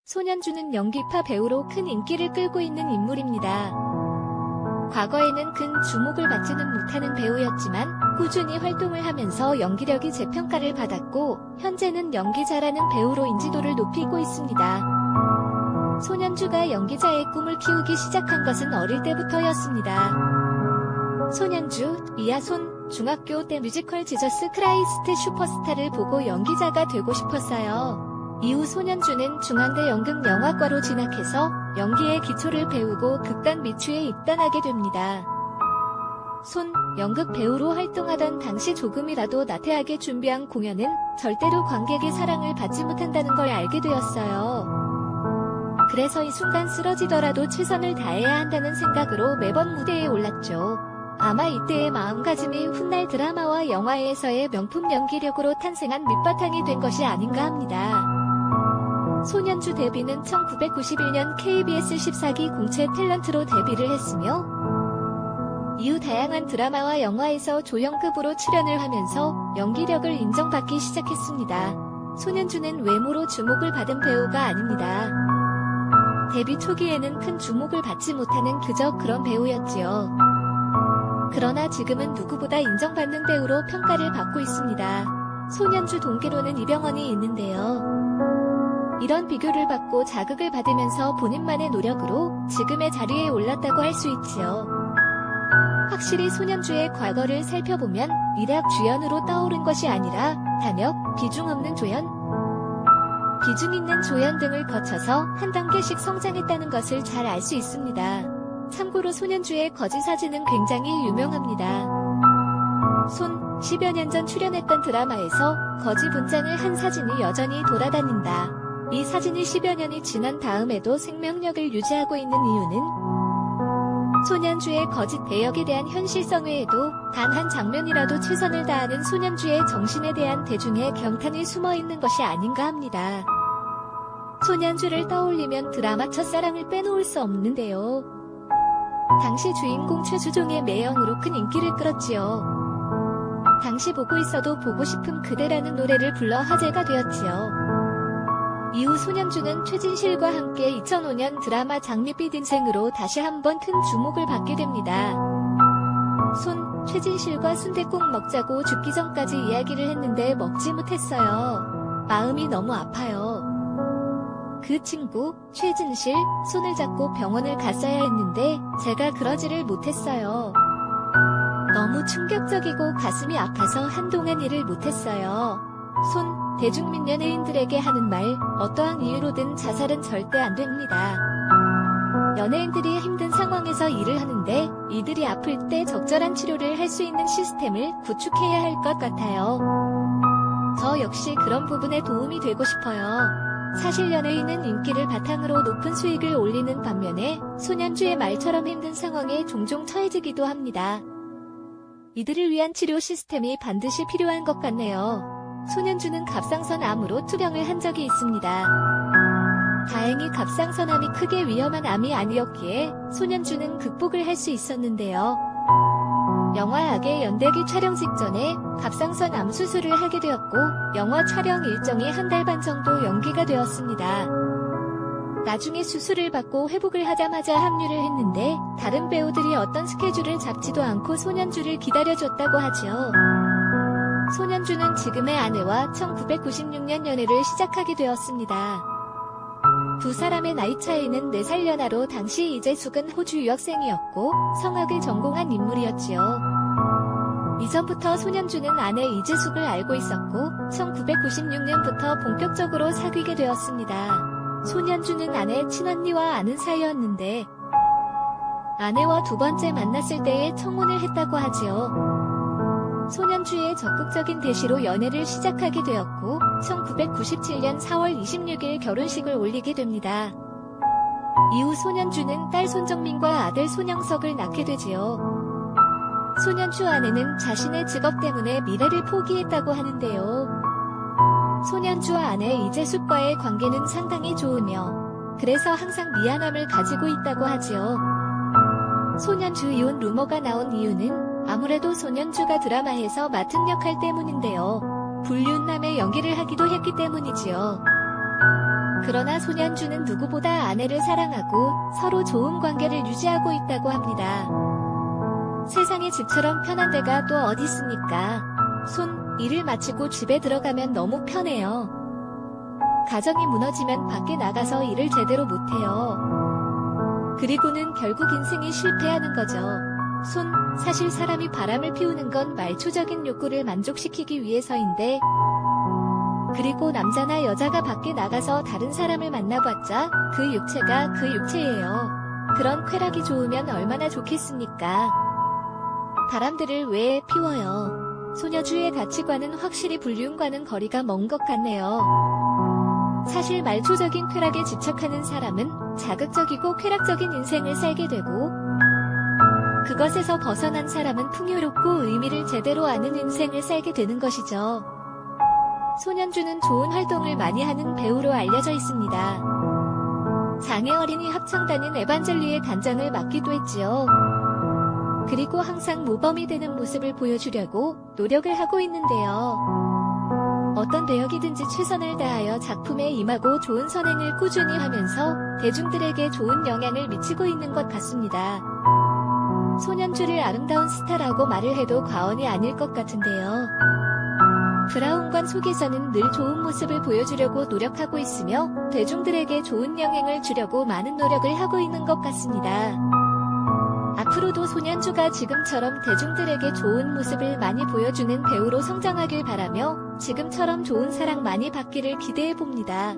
손현주는 연기파 배우로 큰 인기를 끌고 있는 인물입니다. 과거에는 큰 주목을 받지는 못하는 배우였지만 꾸준히 활동을 하면서 연기력이 재평가를 받았고 현재는 연기 잘하는 배우로 인지도를 높이고 있습니다. 손현주가 연기자의 꿈을 키우기 시작한 것은 어릴 때부터였습니다. 손현주, 이하손, 중학교 때 뮤지컬 지저스 크라이스트 슈퍼스타를 보고 연기자가 되고 싶었어요. 이후 손현주는 중앙대 연극영화과로 진학해서 연기의 기초를 배우고 극단 미추에 입단하게 됩니다. 연극 배우로 활동하던 당시 조금이라도 나태하게 준비한 공연은 절대로 관객의 사랑을 받지 못한다는 걸 알게 되었어요. 그래서 이 순간 쓰러지더라도 최선을 다해야 한다는 생각으로 매번 무대에 올랐죠. 아마 이때의 마음가짐이 훗날 드라마와 영화에서의 명품 연기력으로 탄생한 밑바탕이 된 것이 아닌가 합니다. 손현주 데뷔는 1991년 KBS 14기 공채 탤런트로 데뷔를 했으며 이후 다양한 드라마와 영화에서 조연급으로 출연을 하면서 연기력을 인정받기 시작했습니다. 손현주는 외모로 주목을 받은 배우가 아닙니다. 데뷔 초기에는 큰 주목을 받지 못하는 그저 그런 배우였지요. 그러나 지금은 누구보다 인정받는 배우로 평가를 받고 있습니다. 손현주 동기로는 이병헌이 있는데요. 이런 비교를 받고 자극을 받으면서 본인만의 노력으로 지금의 자리에 올랐다고 할 수 있지요. 확실히 손현주의 과거를 살펴보면 일약 주연으로 떠오른 것이 아니라 단역, 비중 없는 조연, 비중 있는 조연 등을 거쳐서 한 단계씩 성장했다는 것을 잘 알 수 있습니다. 참고로 손현주의 거지 사진은 굉장히 유명합니다. 10여 년 전 출연했던 드라마에서 거지 분장을 한 사진이 여전히 돌아다닌다. 이 사진이 10여 년이 지난 다음에도 생명력을 유지하고 있는 이유는 손현주의 거짓 대역에 대한 현실성 외에도 단 한 장면이라도 최선을 다하는 손현주의 정신에 대한 대중의 경탄이 숨어있는 것이 아닌가 합니다. 손현주를 떠올리면 드라마 첫사랑을 빼놓을 수 없는데요. 당시 주인공 최수종의 매형으로 큰 인기를 끌었지요. 당시 보고 있어도 보고 싶은 그대라는 노래를 불러 화제가 되었지요. 이후 손현주는 최진실과 함께 2005년 드라마 장밋빛 인생으로 다시 한번 큰 주목을 받게 됩니다. 최진실과 순댓국 먹자고 죽기 전까지 이야기를 했는데 먹지 못했어요. 마음이 너무 아파요. 그 친구, 최진실, 손을 잡고 병원을 갔어야 했는데 제가 그러지를 못했어요. 너무 충격적이고 가슴이 아파서 한동안 일을 못했어요. 대중민 연예인들에게 하는 말, 어떠한 이유로든 자살은 절대 안 됩니다. 연예인들이 힘든 상황에서 일을 하는데 이들이 아플 때 적절한 치료를 할 수 있는 시스템을 구축해야 할 것 같아요. 저 역시 그런 부분에 도움이 되고 싶어요. 사실 연예인은 인기를 바탕으로 높은 수익을 올리는 반면에 손현주의 말처럼 힘든 상황에 종종 처해지기도 합니다. 이들을 위한 치료 시스템이 반드시 필요한 것 같네요. 손현주는 갑상선 암으로 투병을 한 적이 있습니다. 다행히 갑상선암이 크게 위험한 암이 아니었기에 손현주는 극복을 할 수 있었는데요. 영화 악의 연대기 촬영 직전에 갑상선암 수술을 하게 되었고 영화 촬영 일정이 한 달 반 정도 연기가 되었습니다. 나중에 수술을 받고 회복을 하자마자 합류를 했는데 다른 배우들이 어떤 스케줄을 잡지도 않고 손현주를 기다려줬다고 하지요. 손현주는 지금의 아내와 1996년 연애를 시작하게 되었습니다. 두 사람의 나이 차이는 4살 연하로 당시 이재숙은 호주 유학생이었고 성악을 전공한 인물이었지요. 이전부터 손현주는 아내 이재숙을 알고 있었고 1996년부터 본격적으로 사귀게 되었습니다. 손현주는 아내 친언니와 아는 사이였는데 아내와 두 번째 만났을 때에 청혼을 했다고 하지요. 손현주의 적극적인 대시로 연애를 시작하게 되었고 1997년 4월 26일 결혼식을 올리게 됩니다. 이후 손현주는 딸 손정민과 아들 손영석을 낳게 되지요. 손현주 아내는 자신의 직업 때문에 미래를 포기했다고 하는데요. 손현주와 아내 이재숙과의 관계는 상당히 좋으며 그래서 항상 미안함을 가지고 있다고 하지요. 손현주 이혼 루머가 나온 이유는 아무래도 손현주가 드라마에서 맡은 역할 때문인데요. 불륜남의 연기를 하기도 했기 때문이지요. 그러나 손현주는 누구보다 아내를 사랑하고 서로 좋은 관계를 유지하고 있다고 합니다. 세상에 집처럼 편한 데가 또 어디 있습니까? 일을 마치고 집에 들어가면 너무 편해요. 가정이 무너지면 밖에 나가서 일을 제대로 못해요. 그리고는 결국 인생이 실패하는 거죠. 사실 사람이 바람을 피우는 건 말초적인 욕구를 만족시키기 위해서인데, 그리고 남자나 여자가 밖에 나가서 다른 사람을 만나봤자 그 육체가 그 육체예요. 그런 쾌락이 좋으면 얼마나 좋겠습니까? 바람들을 왜 피워요? 소녀주의 가치관은 확실히 불륜과는 거리가 먼 것 같네요. 사실 말초적인 쾌락에 집착하는 사람은 자극적이고 쾌락적인 인생을 살게 되고, 그것에서 벗어난 사람은 풍요롭고 의미를 제대로 아는 인생을 살게 되는 것이죠. 손현주는 좋은 활동을 많이 하는 배우로 알려져 있습니다. 장애 어린이 합창단인 에반젤리의 단장을 맡기도 했지요. 그리고 항상 모범이 되는 모습을 보여주려고 노력을 하고 있는데요. 어떤 배역이든지 최선을 다하여 작품에 임하고 좋은 선행을 꾸준히 하면서 대중들에게 좋은 영향을 미치고 있는 것 같습니다. 손현주를 아름다운 스타라고 말을 해도 과언이 아닐 것 같은데요. 브라운관 속에서는 늘 좋은 모습을 보여주려고 노력하고 있으며 대중들에게 좋은 영향을 주려고 많은 노력을 하고 있는 것 같습니다. 앞으로도 손현주가 지금처럼 대중들에게 좋은 모습을 많이 보여주는 배우로 성장하길 바라며 지금처럼 좋은 사랑 많이 받기를 기대해봅니다.